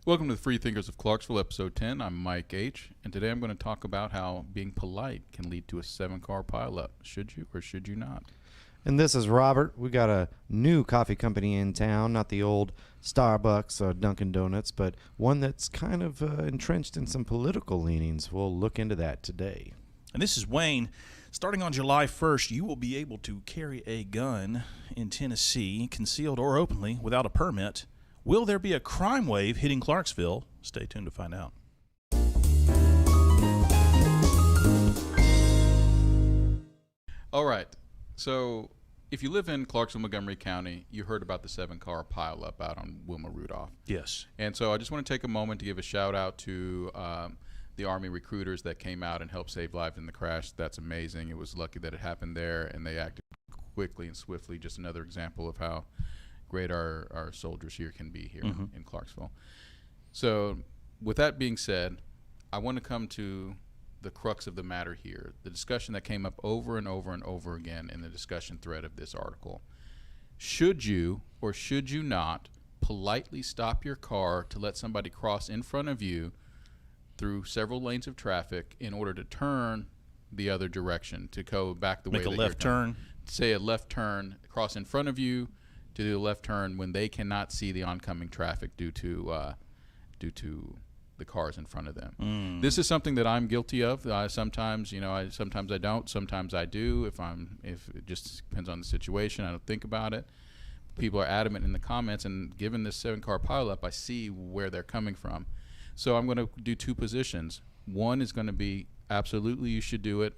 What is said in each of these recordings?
Welcome to the FreeThinkers of Clarksville, Episode 10. I'm Mike H., and today I'm going to talk about how being polite can lead to a 7-car pileup. Should you or should you not? And this is Robert. We got a new coffee company in town, not the old Starbucks or Dunkin' Donuts, but one that's kind of entrenched in some political leanings. We'll look into that today. And this is Wayne. Starting on July 1st, you will be able to carry a gun in Tennessee, concealed or openly, without a permit. Will there be a crime wave hitting Clarksville? Stay tuned to find out. All right. So if you live in Clarksville, Montgomery County, you heard about the 7-car pileup out on Wilma Rudolph. Yes. And so I just want to take a moment to give a shout out to the Army recruiters that came out and helped save lives in the crash. That's amazing. It was lucky that it happened there, and they acted quickly and swiftly. Just another example of how great our soldiers here can be here in Clarksville. So with that being said, I want to come to the crux of the matter here, the discussion that came up over and over and over again in the discussion thread of this article. Should you or should you not politely stop your car to let somebody cross in front of you through several lanes of traffic in order to turn the other direction, to go back the way that you're going? Make a left turn. Say a left turn, cross in front of you, to do a left turn when they cannot see the oncoming traffic due to the cars in front of them. This is something that I'm guilty of. Sometimes, sometimes I don't. Sometimes I do. If it just depends on the situation, I don't think about it. People are adamant in the comments, and given this 7-car pileup, I see where they're coming from. So I'm going to do two positions. One is going to be absolutely you should do it.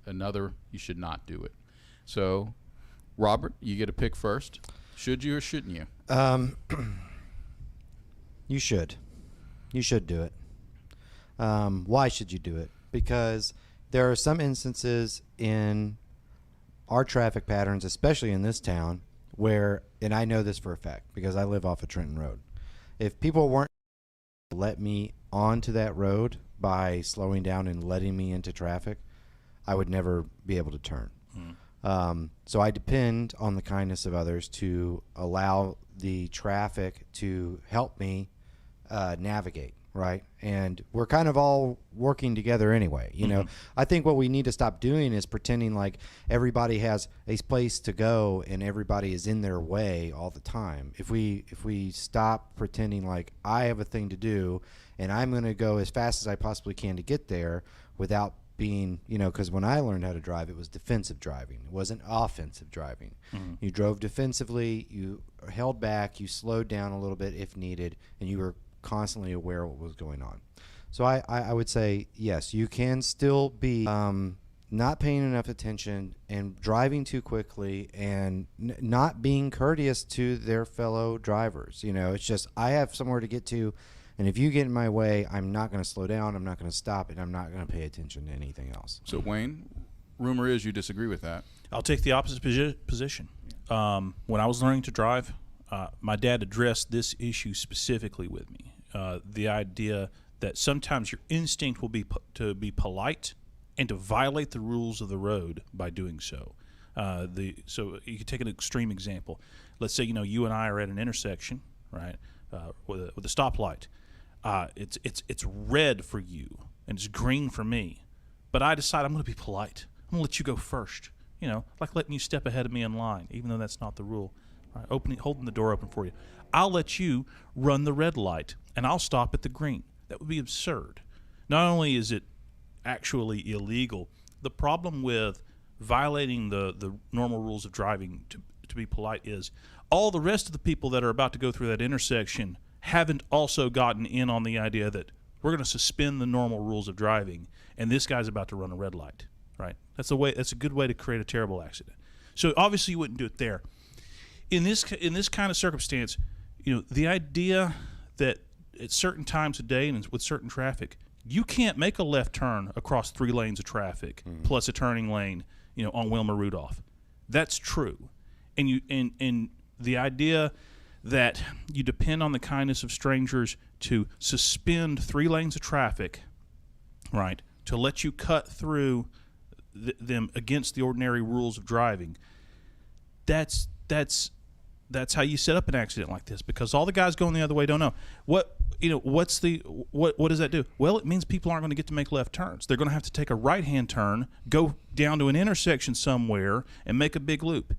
Another, you should not do it. So, Robert, you get a pick first. Should you or shouldn't you? You should. You should do it. Why should you do it? Because there are some instances in our traffic patterns, especially in this town, where, and I know this for a fact because I live off of Trenton Road, if people weren't let me onto that road by slowing down and letting me into traffic, I would never be able to turn. So I depend on the kindness of others to allow the traffic to help me navigate, right? And we're kind of all working together anyway. You know, I think what we need to stop doing is pretending like everybody has a place to go and everybody is in their way all the time. If we stop pretending like I have a thing to do and I'm going to go as fast as I possibly can to get there without being, because when I learned how to drive, it was defensive driving. It wasn't offensive driving. You drove defensively, you held back, you slowed down a little bit if needed, and you were constantly aware of what was going on. So I would say, yes, you can still be not paying enough attention and driving too quickly and not being courteous to their fellow drivers. It's just, I have somewhere to get to, and if you get in my way, I'm not going to slow down, I'm not going to stop, and I'm not going to pay attention to anything else. So, Wayne, rumor is you disagree with that. I'll take the opposite position. When I was learning to drive, my dad addressed this issue specifically with me. The idea that sometimes your instinct will be to be polite and to violate the rules of the road by doing so. So you could take an extreme example. Let's say you and I are at an intersection, right, with a stoplight. It's red for you and it's green for me, but I decide I'm going to be polite. I'm going to let you go first. Like letting you step ahead of me in line, even though that's not the rule. Right, holding the door open for you. I'll let you run the red light, and I'll stop at the green. That would be absurd. Not only is it actually illegal, the problem with violating the normal rules of driving to be polite is all the rest of the people that are about to go through that intersection haven't also gotten in on the idea that we're going to suspend the normal rules of driving, and this guy's about to run a red light. Right? That's a good way to create a terrible accident. So obviously you wouldn't do it there. In this kind of circumstance, the idea that at certain times of day and with certain traffic, you can't make a left turn across 3 lanes of traffic plus a turning lane, on Wilma Rudolph. That's true, and the idea that you depend on the kindness of strangers to suspend 3 lanes of traffic, right, to let you cut through them against the ordinary rules of driving. That's how you set up an accident like this, because all the guys going the other way don't know. what does that do? Well, it means people aren't going to get to make left turns. They're going to have to take a right-hand turn, go down to an intersection somewhere, and make a big loop.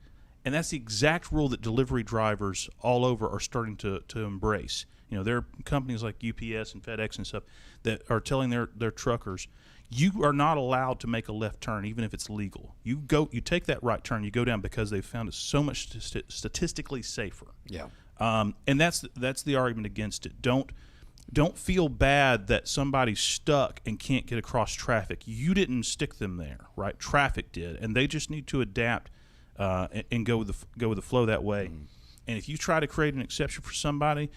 And that's the exact rule that delivery drivers all over are starting to embrace. There are companies like UPS and FedEx and stuff that are telling their truckers, you are not allowed to make a left turn even if it's legal. You take that right turn, you go down because they've found it so much statistically safer. Yeah. And that's the argument against it. Don't feel bad that somebody's stuck and can't get across traffic. You didn't stick them there, right? Traffic did, and they just need to adapt and go with the flow that way. And if you try to create an exception for somebody,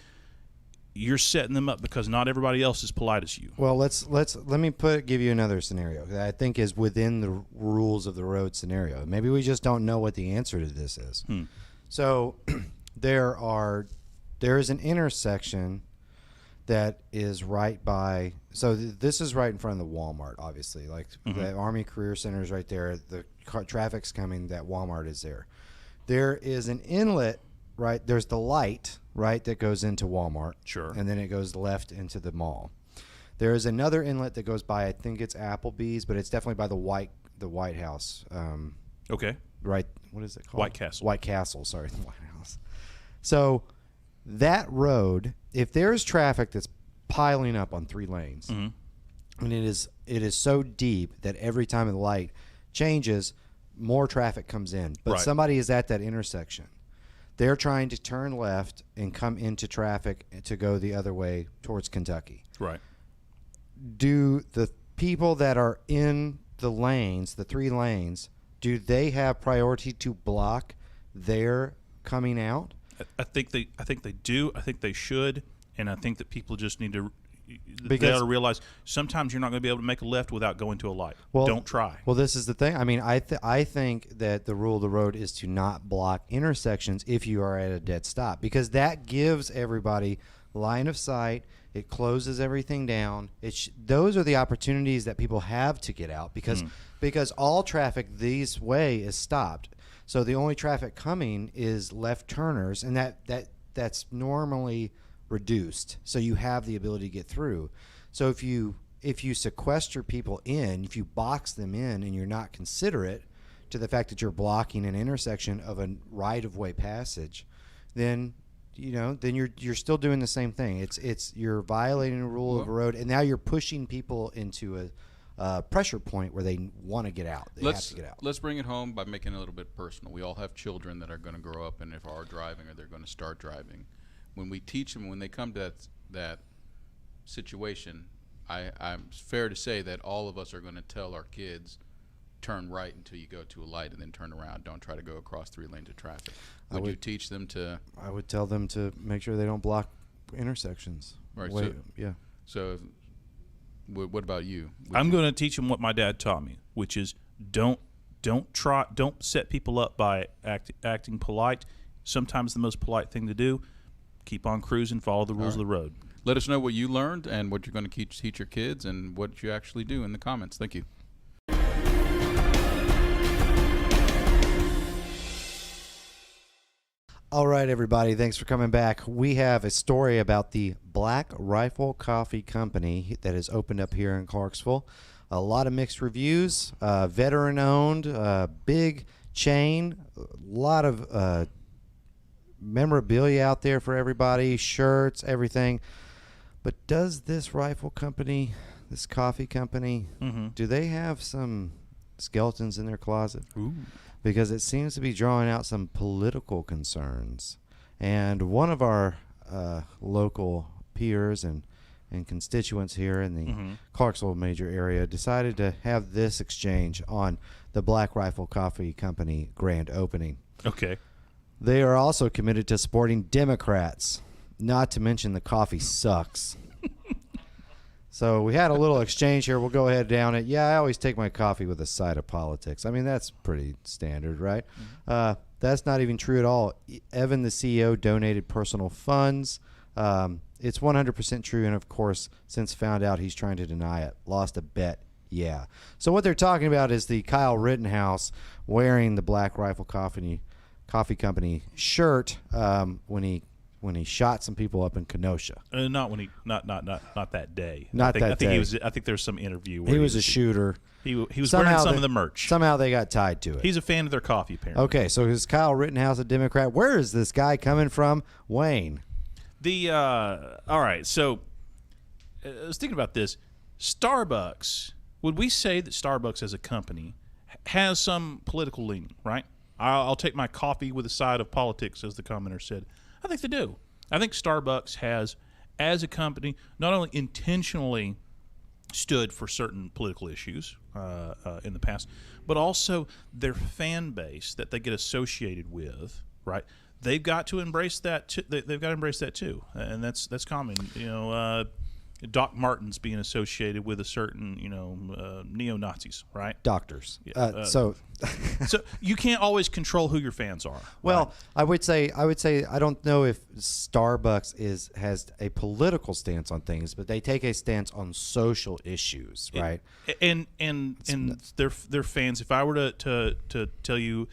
you're setting them up because not everybody else is polite as you. Well, let me give you another scenario that I think is within the rules of the road scenario. Maybe we just don't know what the answer to this is. So there is an intersection that is right by. So this is right in front of the Walmart. Obviously, like the Army Career Center is right there. The traffic's coming. That Walmart is there. There is an inlet. Right, there's the light, right, that goes into Walmart. Sure. And then it goes left into the mall. There is another inlet that goes by, I think it's Applebee's, but it's definitely by the White House. Okay. Right, what is it called? White Castle. White Castle, sorry, the White House. So that road, if there's traffic that's piling up on 3 lanes, and it is so deep that every time the light changes, more traffic comes in. But somebody is at that intersection. They're trying to turn left and come into traffic to go the other way towards Kentucky. Right. Do the people that are in the lanes, the 3 lanes, do they have priority to block their coming out? I think they do. I think they should, and I think that people just need to. They Because- ought to realize sometimes you're not going to be able to make a left without going to a light. Well, don't try. Well, this is the thing. I mean, I think that the rule of the road is to not block intersections if you are at a dead stop, because that gives everybody line of sight. It closes everything down. Those are the opportunities that people have to get out because all traffic this way is stopped. So the only traffic coming is left turners, and that's normally reduced, so you have the ability to get through. So if you sequester people in, if you box them in, and you're not considerate to the fact that you're blocking an intersection of a right-of-way passage, then you're still doing the same thing. You're violating a rule of the road, and now you're pushing people into a pressure point where they want to get out. They have to get out. Let's bring it home by making it a little bit personal. We all have children that are going to grow up and if are driving or they're going to start driving. When we teach them, when they come to that situation, I'm fair to say that all of us are going to tell our kids, turn right until you go to a light and then turn around. Don't try to go across 3 lanes of traffic. Would you teach them to? I would tell them to make sure they don't block intersections. Right. Yeah. So what about you? I'm going to teach them what my dad taught me, which is don't set people up by acting polite. Sometimes the most polite thing to do, keep on cruising, follow the rules of the road. Let us know what you learned and what you're going to teach your kids and what you actually do in the comments. Thank you. All right, everybody. Thanks for coming back. We have a story about the Black Rifle Coffee Company that has opened up here in Clarksville. A lot of mixed reviews, veteran-owned, big chain, a lot of memorabilia out there for everybody, shirts, everything. But does this rifle company, this coffee company, do they have some skeletons in their closet? Ooh. Because it seems to be drawing out some political concerns. And one of our local peers and constituents here in the Clarksville major area decided to have this exchange on the Black Rifle Coffee Company grand opening. Okay. They are also committed to supporting Democrats, not to mention the coffee sucks. So we had a little exchange here. We'll go ahead down it. Yeah, I always take my coffee with a side of politics. I mean, that's pretty standard, right? That's not even true at all. Evan, the CEO, donated personal funds. It's 100% true, and of course, since found out, he's trying to deny it. Lost a bet. Yeah. So what they're talking about is the Kyle Rittenhouse wearing the Black Rifle Coffee Company shirt when he when he shot some people up in Kenosha. Not when he not that day. Not that day. I think there's some interview where He was a shooter. He was wearing some of the merch. Somehow they got tied to it. He's a fan of their coffee, apparently. Okay, so is Kyle Rittenhouse a Democrat? Where is this guy coming from? Wayne. All right, so I was thinking about this. Starbucks, would we say that Starbucks as a company has some political leaning, right? I'll take my coffee with a side of politics, as the commenter said. I think they do. I think Starbucks has, as a company, not only intentionally stood for certain political issues in the past, but also their fan base that they get associated with, right? They've got to embrace that. They've got to embrace that too, and that's common. Doc Martens being associated with a certain, neo-Nazis, right? Doctors. Yeah, so you can't always control who your fans are. Well, right? I would say I don't know if Starbucks has a political stance on things, but they take a stance on social issues, right? And their fans. If I were to tell you,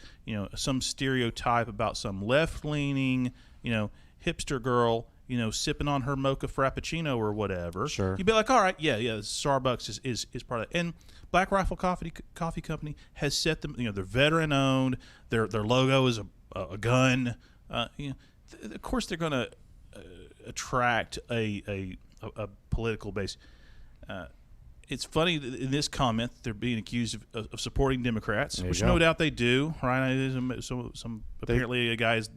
some stereotype about some left-leaning, hipster girl, sipping on her mocha frappuccino or whatever, sure, you'd be like, all right, yeah, Starbucks is part of that. And Black Rifle Coffee Company has set them, they're veteran owned. Their logo is a gun. Of course, they're going to attract a political base. It's funny that in this comment they're being accused of supporting Democrats, which no doubt they do, right? Some apparently a guy has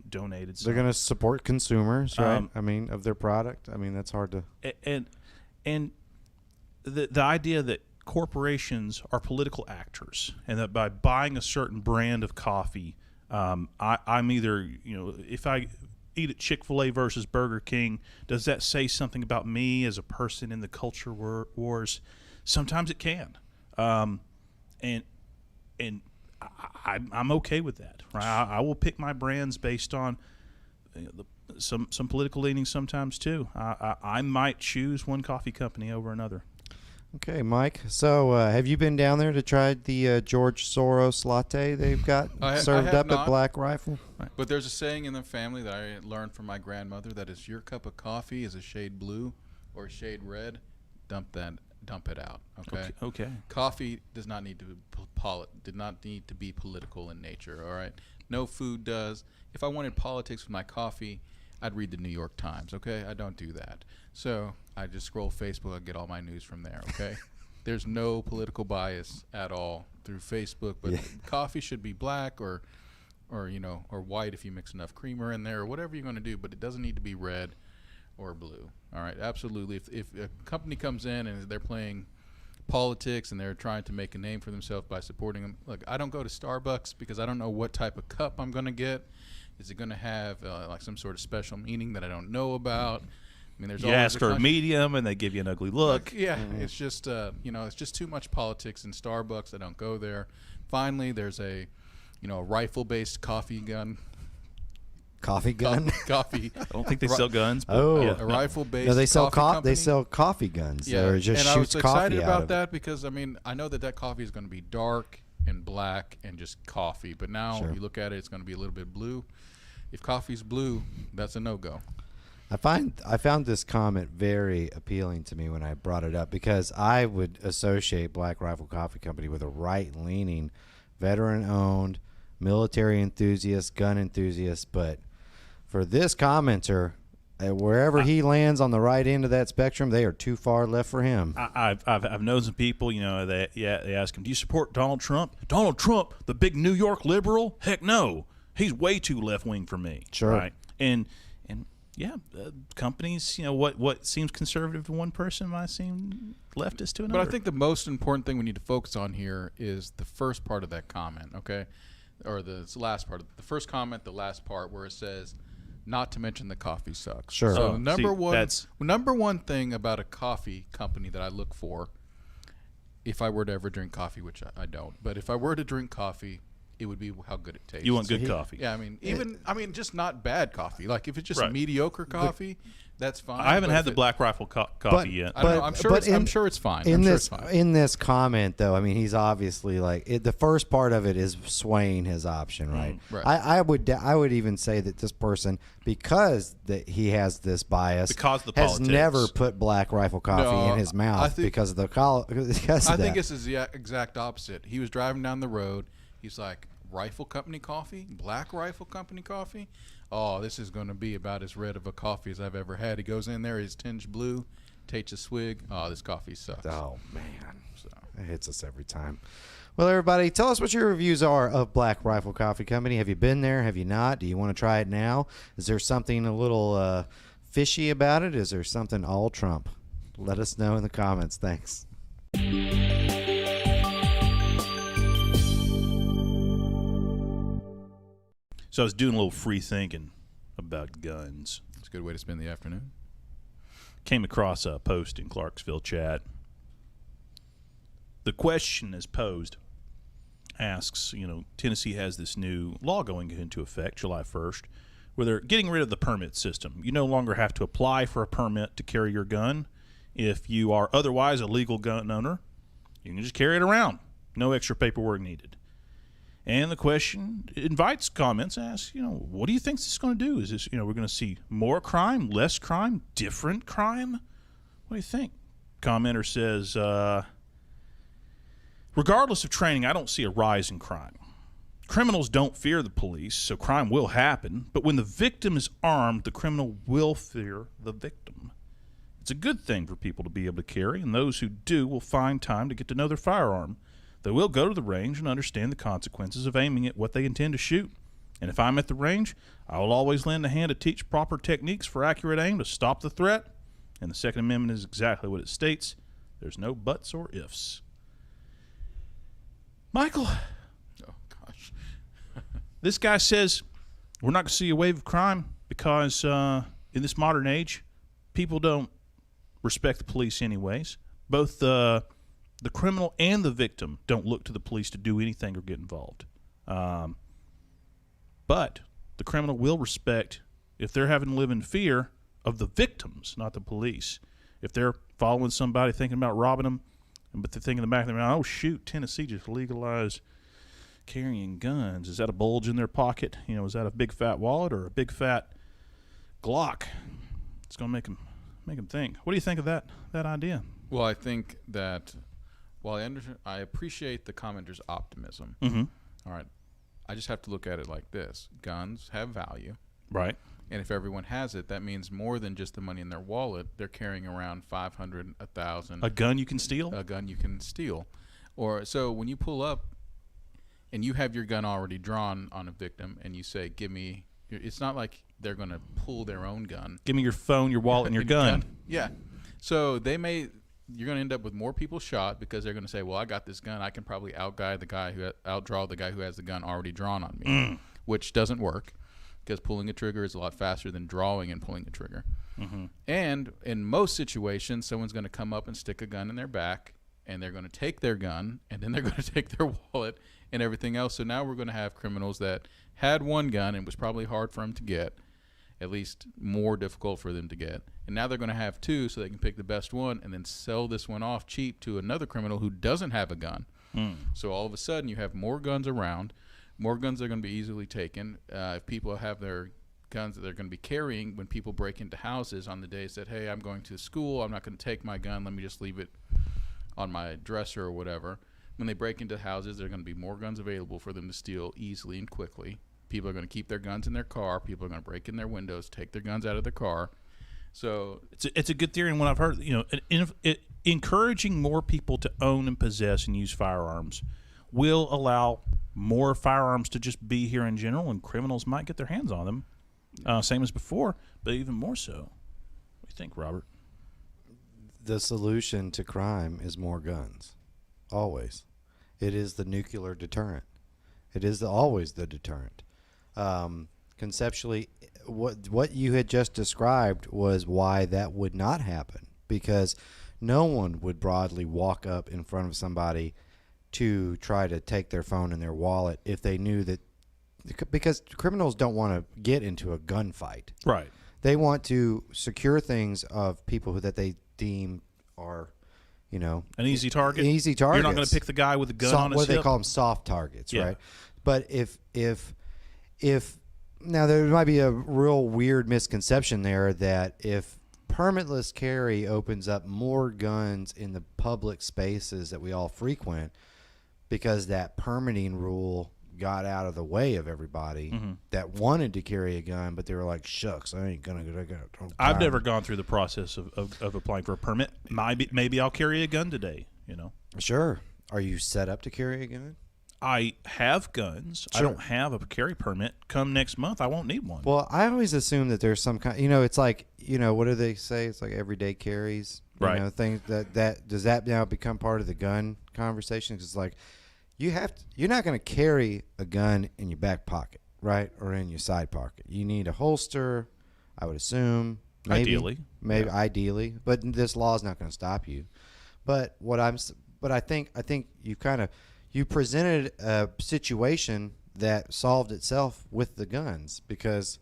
donated. They're going to support consumers, right? Of their product. That's hard to. And the idea that corporations are political actors, and that by buying a certain brand of coffee, I'm either, if I eat at Chick-fil-A versus Burger King, does that say something about me as a person in the culture wars? Sometimes it can, and I'm okay with that. Right? I will pick my brands based on some political leanings sometimes too. I might choose one coffee company over another. Okay, Mike. So, have you been down there to try the George Soros latte they've got served up at Black Rifle? But there's a saying in the family that I learned from my grandmother that is, your cup of coffee is a shade blue or a shade red, dump it out. Okay. Coffee does not need to be political in nature. All right. No food does. If I wanted politics with my coffee, I'd read the New York Times. Okay. I don't do that. So I just scroll Facebook. I get all my news from there. Okay. There's no political bias at all through Facebook. But coffee should be black or white if you mix enough creamer in there or whatever you're going to do. But it doesn't need to be red or blue. All right, absolutely. If a company comes in and they're playing politics and they're trying to make a name for themselves by supporting them, look, I don't go to Starbucks because I don't know what type of cup I'm going to get. Is it going to have like some sort of special meaning that I don't know about? There's you ask for a medium and they give you an ugly look. It's just it's just too much politics in Starbucks. I don't go there. Finally, there's a rifle-based coffee gun. Coffee gun? Coffee. I don't think they sell guns. But a rifle-based. No, they sell company. They sell coffee guns. Yeah, or just and I was excited about that because I know that coffee is going to be dark and black and just coffee. But now you look at it, it's going to be a little bit blue. If coffee's blue, that's a no-go. I found this comment very appealing to me when I brought it up because I would associate Black Rifle Coffee Company with a right-leaning, veteran-owned, military enthusiast, gun enthusiast, but for this commenter, wherever he lands on the right end of that spectrum, they are too far left for him. I've known some people, they ask him, do you support Donald Trump? Donald Trump, the big New York liberal? Heck no. He's way too left-wing for me. Sure. Right? And companies, what seems conservative to one person might seem leftist to another. But I think the most important thing we need to focus on here is the first part of that comment, okay? Or the last part. The first comment, the last part where it says, not to mention the coffee sucks. Sure. So number one thing about a coffee company that I look for, if I were to ever drink coffee, which I don't, but if I were to drink coffee, it would be how good it tastes. You want good coffee. Yeah, I mean, just not bad coffee. Like if it's just Right. mediocre coffee, that's fine. I haven't but had if the it- Black Rifle coffee yet. I don't know. I'm sure it's fine. I'm sure it's fine. In this comment, though, I mean, he's obviously the first part of it is swaying his option, right? Right. I would even say that this person, because that he has this bias, Because of the has politics. never put Black Rifle coffee No, in his I mouth think- because of the I think this is the exact opposite. He was driving down the road. He's like, Rifle Company coffee? Black Rifle Company coffee? Oh, this is going to be about as red of a coffee as I've ever had. He goes in there, he's tinged blue, takes a swig. Oh, this coffee sucks. Oh man, So, it hits us every time. Well, everybody, tell us what your reviews are of Black Rifle Coffee Company. Have you been there? Have you not? Do you want to try it now? Is there something a little fishy about it? Is there something all Trump? Let us know in the comments. Thanks. So I was doing a little free thinking about guns. it's a good way to spend the afternoon. Came across a post in Clarksville chat. The question is posed, asks, Tennessee has this new law going into effect July 1st, where they're getting rid of the permit system. You no longer have to apply for a permit to carry your gun. If you are otherwise a legal gun owner, you can just carry it around. No extra paperwork needed. And the question invites comments, asks, what do you think this is going to do? Is this, we're going to see more crime, less crime, different crime? What do you think? Commenter says, regardless of training, I don't see a rise in crime. Criminals don't fear the police, so crime will happen. But when the victim is armed, the criminal will fear the victim. It's a good thing for people to be able to carry, and those who do will find time to get to know their firearm. They will go to the range and understand the consequences of aiming at what they intend to shoot. And if I'm at the range, I will always lend a hand to teach proper techniques for accurate aim to stop the threat. And the Second Amendment is exactly what it states. There's no buts or ifs. Michael, Oh, gosh. this guy says we're not going to see a wave of crime because in this modern age, people don't respect the police anyways. Both the criminal and the victim don't look to the police to do anything or get involved. But the criminal will respect if they're having to live in fear of the victims, not the police. If they're following somebody thinking about robbing them, but they're thinking in the back of their mind, oh, shoot, Tennessee just legalized carrying guns. Is that a bulge in their pocket? Is that a big fat wallet or a big fat Glock? It's going to make them think. What do you think of that idea? Well, I think that while I appreciate the commenter's optimism, Mm-hmm. all right, I just have to look at it like this. Guns have value. Right. And if everyone has it, that means more than just the money in their wallet. They're carrying around 500, 1,000. A gun you can steal? A gun you can steal. So when you pull up and you have your gun already drawn on a victim and you say, give me, it's not like they're going to pull their own gun. Give me your phone, your wallet, and your gun. Yeah. So you're going to end up with more people shot because they're going to say, well, I got this gun. I can probably outdraw the guy who has the gun already drawn on me, which doesn't work because pulling a trigger is a lot faster than drawing and pulling a trigger. Mm-hmm. And in most situations, someone's going to come up and stick a gun in their back, and they're going to take their gun, and then they're going to take their wallet and everything else. So now we're going to have criminals that had one gun and was probably hard for them to get, at least more difficult for them to get. And now they're going to have two so they can pick the best one and then sell this one off cheap to another criminal who doesn't have a gun. So all of a sudden you have more guns around. More guns are going to be easily taken. If people have their guns that they're going to be carrying when people break into houses on the days that, hey, I'm going to school, I'm not going to take my gun, let me just leave it on my dresser or whatever. When they break into houses, there are going to be more guns available for them to steal easily and quickly. People are going to keep their guns in their car. People are going to break in their windows, take their guns out of their car. So it's a good theory, and what I've heard, encouraging more people to own and possess and use firearms will allow more firearms to just be here in general, and criminals might get their hands on them, same as before, but even more so. What do you think, Robert? The solution to crime is more guns. Always. It is the nuclear deterrent. It is always the deterrent. Conceptually, what you had just described was why that would not happen, because no one would broadly walk up in front of somebody to try to take their phone and their wallet if they knew that, because criminals don't want to get into a gunfight. Right. They want to secure things of people that they deem are, an easy target. Easy targets. You're not going to pick the guy with the gun on his what do hip. they call them? Soft targets, Yeah. right? But if now there might be a real weird misconception there that if permitless carry opens up more guns in the public spaces that we all frequent, because that permitting rule got out of the way of everybody that wanted to carry a gun, but they were like, shucks, I ain't gonna get a I've never gone through the process of applying for a permit. Maybe I'll carry a gun today, Sure. Are you set up to carry a gun? I have guns. Sure. I don't have a carry permit. Come next month, I won't need one. Well, I always assume that there's some kind, it's like, what do they say? It's like everyday carries. Right. Things that does that now become part of the gun conversation? 'Cause it's like, you're not going to carry a gun in your back pocket, right? Or in your side pocket. You need a holster, I would assume. Maybe, ideally, but this law is not going to stop you. But I think you presented a situation that solved itself with the guns, because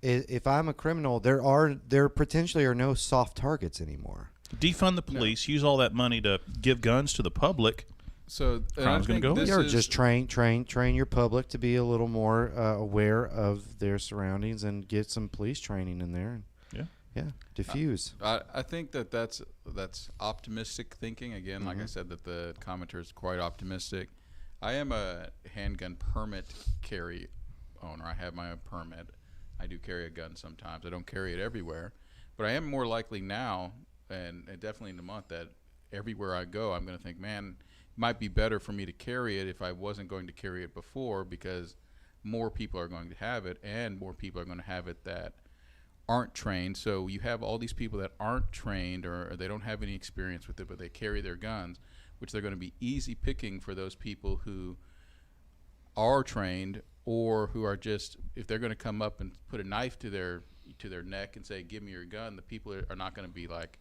if I'm a criminal, there potentially are no soft targets anymore. Defund the police. Use all that money to give guns to the public. So crime's going to go. Or just train your public to be a little more aware of their surroundings and get some police training in there. Yeah, diffuse. I think that's optimistic thinking. Again, like I said, that the commenter is quite optimistic. I am a handgun permit carry owner. I have my own permit. I do carry a gun sometimes. I don't carry it everywhere, but I am more likely now, and definitely in the month, that everywhere I go, I'm going to think, man, it might be better for me to carry it if I wasn't going to carry it before, because more people are going to have it, and more people are going to have it that aren't trained. So you have all these people that aren't trained, or they don't have any experience with it, but they carry their guns, which they're going to be easy picking for those people who are trained, or who are just, if they're going to come up and put a knife to their neck and say, give me your gun, the people are not going to be like,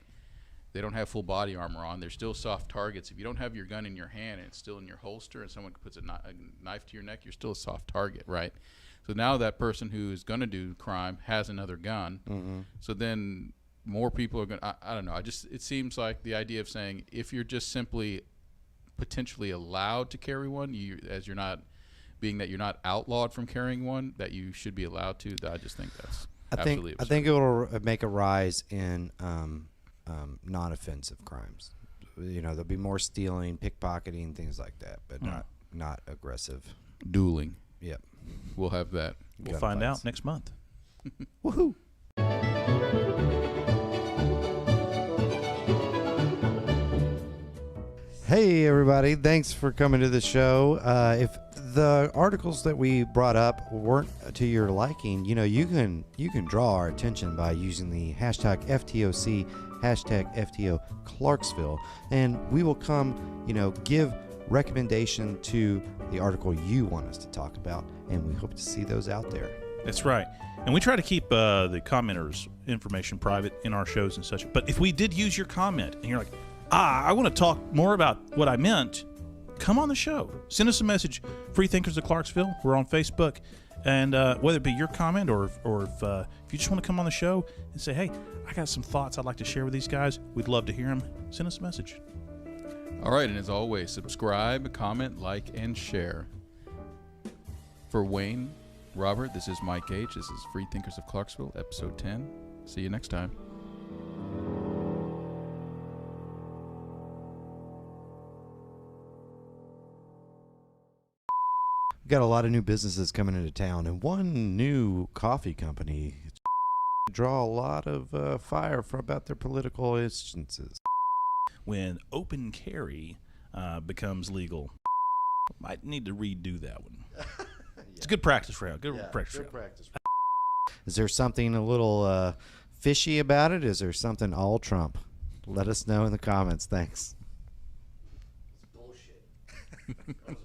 they don't have full body armor on. They're still soft targets. If you don't have your gun in your hand and it's still in your holster, and someone puts a knife to your neck, you're still a soft target, right? So now that person who is going to do crime has another gun. So then more people are going to, I don't know. It seems like the idea of saying, if you're just simply potentially allowed to carry one, you're not outlawed from carrying one, that you should be allowed to. I just think that's absolutely absurd. I think it will make a rise in non-offensive crimes. There'll be more stealing, pickpocketing, things like that, but not aggressive. Dueling. Yep. We'll have that. We'll find out next month. Woohoo! Hey everybody, thanks for coming to the show. If the articles that we brought up weren't to your liking, you can draw our attention by using the hashtag FTOC, hashtag FTO Clarksville, and we will come, give recommendation to the article you want us to talk about, and we hope to see those out there. That's right. And we try to keep the commenters' information private in our shows and such. But if we did use your comment and you're like, I want to talk more about what I meant, come on the show. Send us a message, FreeThinkers of Clarksville. We're on Facebook. And whether it be your comment or if you just want to come on the show and say, hey, I got some thoughts I'd like to share with these guys, we'd love to hear them. Send us a message. All right, and as always, subscribe, comment, like, and share. For Wayne, Robert, this is Mike H. This is FreeThinkers of Clarksville, episode 10. See you next time. We've got a lot of new businesses coming into town, and one new coffee company draw a lot of fire about their political instances. When open carry becomes legal, might need to redo that one. It's a good practice round. Good practice. Is there something a little fishy about it? Is there something all Trump? Let us know in the comments. Thanks. It's bullshit.